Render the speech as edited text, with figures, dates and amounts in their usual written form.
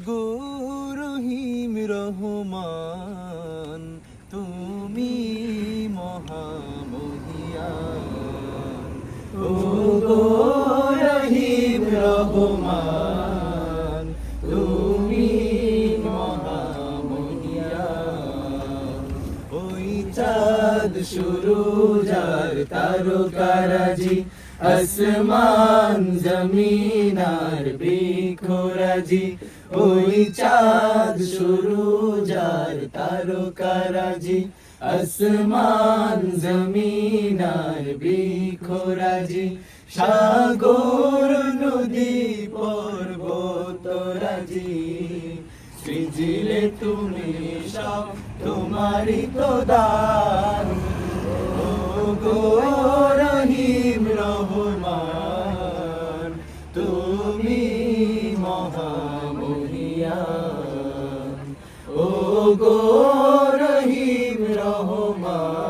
গো রহিম রহমান তুমি মহামহিয়ান। ও গো রহিম রহমান তুমি মহামহিয়ান। ওই চাঁদ সুরুজ আর তারকারাজি, আসমান জমিন আর বৃক্ষরাজি। ওই চাঁদ সুরুজ আর তারকারাজি, আসমান জমিন আর বৃক্ষরাজি। সাগর নদী পর্বতরাজি, সৃজিলে তুমি সব তোমারই তো দান। ও গো রহিম রহমান তুমি মহামহিয়ান। ও গো রহিম রহমান।